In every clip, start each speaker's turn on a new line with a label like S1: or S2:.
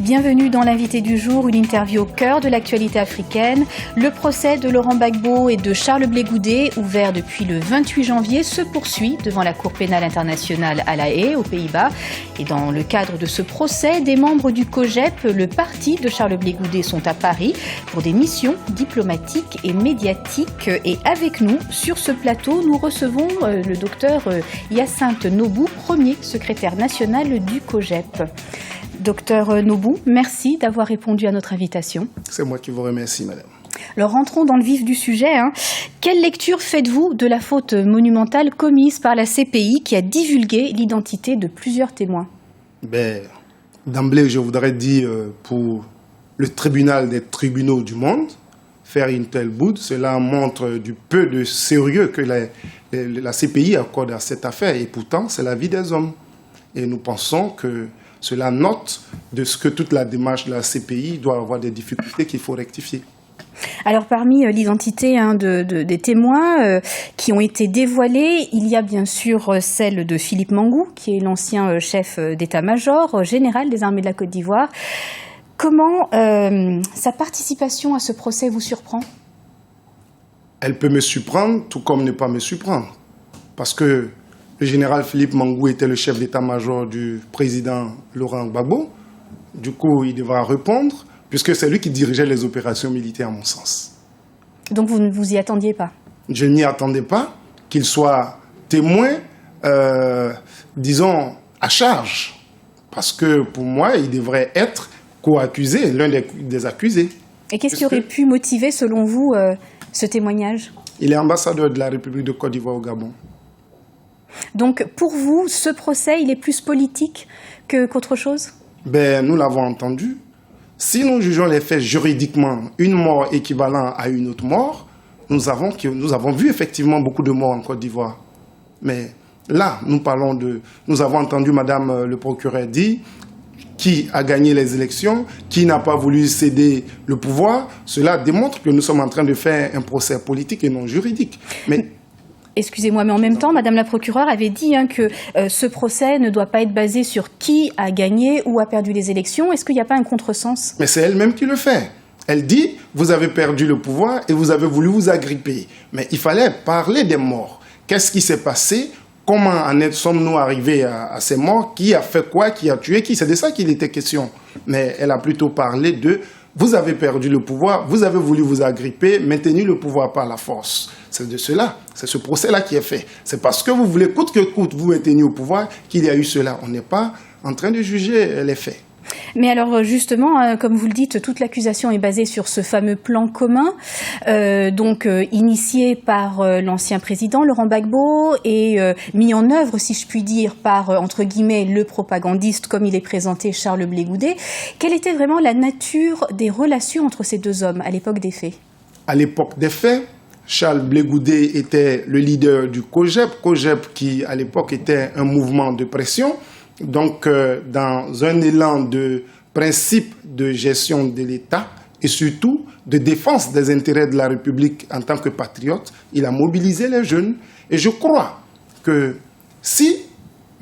S1: Bienvenue dans l'invité du jour, une interview au cœur de l'actualité africaine. Le procès de Laurent Gbagbo et de Charles Blé Goudé, ouvert depuis le 28 janvier, se poursuit devant la Cour pénale internationale à La Haye, aux Pays-Bas. Et dans le cadre de ce procès, des membres du COJEP, le parti de Charles Blé Goudé, sont à Paris pour des missions diplomatiques et médiatiques. Et avec nous, sur ce plateau, nous recevons le docteur Hyacinthe Nobou, premier secrétaire national du COJEP. Docteur Nobou, merci d'avoir répondu à notre invitation.
S2: C'est moi qui vous remercie, madame.
S1: Alors rentrons dans le vif du sujet. Quelle lecture faites-vous de la faute monumentale commise par la CPI qui a divulgué l'identité de plusieurs témoins?
S2: D'emblée, je voudrais dire pour le tribunal des tribunaux du monde, faire une telle boude, cela montre du peu de sérieux que la CPI accorde à cette affaire. Et pourtant, c'est la vie des hommes. Et nous pensons que cela note de ce que toute la démarche de la CPI doit avoir des difficultés qu'il faut rectifier.
S1: Alors parmi l'identité des témoins qui ont été dévoilés, il y a bien sûr celle de Philippe Mangou, qui est l'ancien chef d'état-major général des armées de la Côte d'Ivoire. Comment sa participation à ce procès vous surprend?
S2: Elle peut me surprendre, tout comme ne pas me surprendre. Parce que le général Philippe Mangou était le chef d'état-major du président Laurent Gbagbo. Du coup, il devra répondre, puisque c'est lui qui dirigeait les opérations militaires, à mon sens.
S1: Donc vous ne vous y attendiez pas? Je
S2: n'y attendais pas qu'il soit témoin, disons, à charge. Parce que pour moi, il devrait être co-accusé, l'un des accusés.
S1: Et qu'est-ce qui aurait pu motiver, selon vous, ce témoignage?
S2: Il est ambassadeur de la République de Côte d'Ivoire au Gabon.
S1: Donc, pour vous, ce procès, il est plus politique qu'autre chose?
S2: Nous l'avons entendu. Si nous jugeons les faits juridiquement, une mort équivalente à une autre mort, nous avons vu effectivement beaucoup de morts en Côte d'Ivoire. Mais là, nous avons entendu Madame le procureur dire qui a gagné les élections, qui n'a pas voulu céder le pouvoir. Cela démontre que nous sommes en train de faire un procès politique et non juridique.
S1: Excusez-moi, mais en même temps, Madame la procureure avait dit que ce procès ne doit pas être basé sur qui a gagné ou a perdu les élections. Est-ce qu'il n'y a pas un contresens?
S2: Mais c'est elle-même qui le fait. Elle dit, vous avez perdu le pouvoir et vous avez voulu vous agripper. Mais il fallait parler des morts. Qu'est-ce qui s'est passé? Comment sommes-nous arrivés à ces morts? Qui a fait quoi? Qui a tué qui? C'est de ça qu'il était question. Mais elle a plutôt parlé de, vous avez perdu le pouvoir, vous avez voulu vous agripper, maintenu le pouvoir par la force. C'est de cela, c'est ce procès-là qui est fait. C'est parce que vous voulez coûte que coûte vous maintenir au pouvoir qu'il y a eu cela. On n'est pas en train de juger les faits.
S1: Mais alors justement, comme vous le dites, toute l'accusation est basée sur ce fameux plan commun, initié par l'ancien président Laurent Gbagbo et mis en œuvre, si je puis dire, par, entre guillemets, le propagandiste, comme il est présenté, Charles Blé Goudé. Quelle était vraiment la nature des relations entre ces deux hommes à l'époque des faits?
S2: À l'époque des faits, Charles Blé Goudé était le leader du COJEP qui, à l'époque, était un mouvement de pression. Donc, dans un élan de principe de gestion de l'État et surtout de défense des intérêts de la République en tant que patriote, il a mobilisé les jeunes. Et je crois que si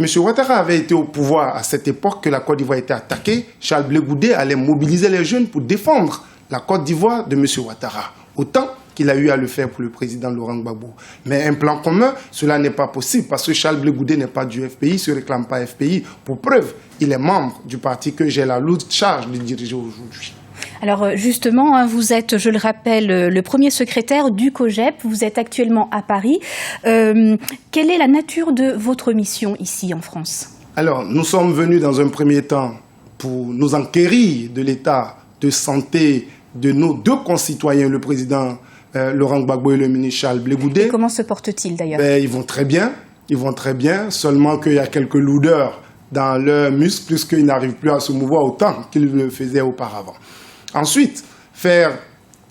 S2: M. Ouattara avait été au pouvoir à cette époque que la Côte d'Ivoire était attaquée, Charles Blé Goudé allait mobiliser les jeunes pour défendre la Côte d'Ivoire de M. Ouattara. Autant qu'il a eu à le faire pour le président Laurent Gbagbo. Mais un plan commun, cela n'est pas possible parce que Charles Blé Goudé n'est pas du FPI, ne se réclame pas FPI. Pour preuve, il est membre du parti que j'ai la lourde charge de diriger aujourd'hui.
S1: Alors justement, vous êtes, je le rappelle, le premier secrétaire du COJEP. Vous êtes actuellement à Paris. Quelle est la nature de votre mission ici en France?
S2: Alors, nous sommes venus dans un premier temps pour nous enquérir de l'état de santé de nos deux concitoyens, le président Laurent Gbagbo et le ministre Charles Blé Goudé.
S1: Et comment se portent-ils d'ailleurs?
S2: Ils vont très bien, seulement qu'il y a quelques lourdeurs dans leurs muscles, puisqu'ils n'arrivent plus à se mouvoir autant qu'ils le faisaient auparavant. Ensuite, faire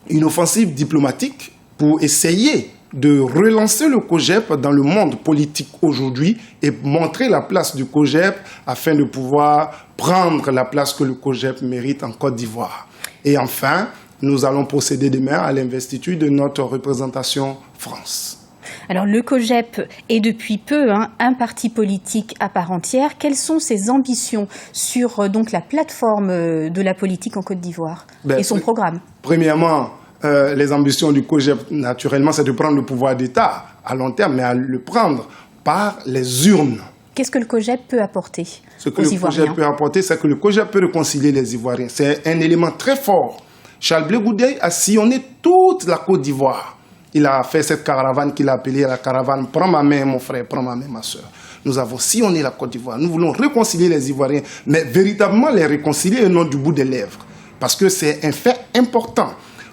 S2: une offensive diplomatique pour essayer de relancer le COJEP dans le monde politique aujourd'hui et montrer la place du COJEP afin de pouvoir prendre la place que le COJEP mérite en Côte d'Ivoire. Et enfin, nous allons procéder demain à l'investiture de notre représentation France.
S1: Alors le COJEP est depuis peu un parti politique à part entière. Quelles sont ses ambitions sur donc la plateforme de la politique en Côte d'Ivoire et son programme?
S2: Premièrement, les ambitions du COJEP, naturellement, c'est de prendre le pouvoir d'État à long terme, mais à le prendre par les urnes.
S1: Qu'est-ce que le COJEP peut apporter aux Ivoiriens?
S2: Ce que le COJEP peut apporter, c'est que le COJEP peut réconcilier les Ivoiriens. C'est un élément très fort. Charles Blé Goudé a sillonné toute la Côte d'Ivoire. Il a fait cette caravane qu'il a appelée la caravane « Prends ma main, mon frère, prends ma main, ma soeur ». Nous avons sillonné la Côte d'Ivoire. Nous voulons réconcilier les Ivoiriens, mais véritablement les réconcilier et non du bout des lèvres. Parce que c'est un fait important.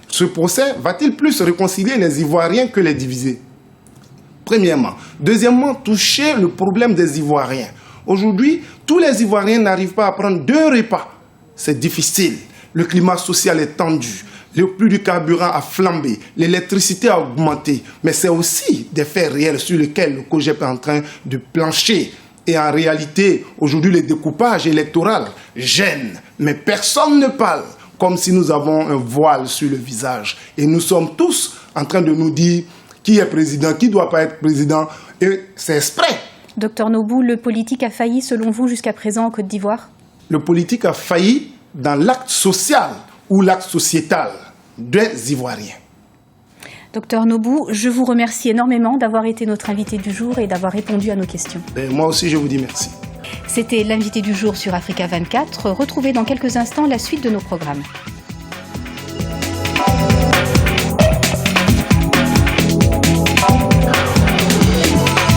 S2: Ce procès va-t-il plus réconcilier les Ivoiriens que les diviser? Premièrement. Deuxièmement, toucher le problème des Ivoiriens. Aujourd'hui, tous les Ivoiriens n'arrivent pas à prendre 2 repas. C'est difficile. Le climat social est tendu. Le prix du carburant a flambé, l'électricité a augmenté, mais c'est aussi des faits réels sur lesquels le COJEP est en train de plancher. Et en réalité, aujourd'hui, le découpage électoral gêne, mais personne ne parle, comme si nous avons un voile sur le visage. Et nous sommes tous en train de nous dire qui est président, qui ne doit pas être président, et c'est exprès.
S1: Docteur Nobou, le politique a failli, selon vous, jusqu'à présent en Côte d'Ivoire?
S2: Le politique a failli dans l'acte social ou l'acte sociétal des Ivoiriens.
S1: Docteur Nobou, je vous remercie énormément d'avoir été notre invité du jour et d'avoir répondu à nos questions.
S2: Et moi aussi, je vous dis merci.
S1: C'était l'invité du jour sur Africa 24. Retrouvez dans quelques instants la suite de nos programmes.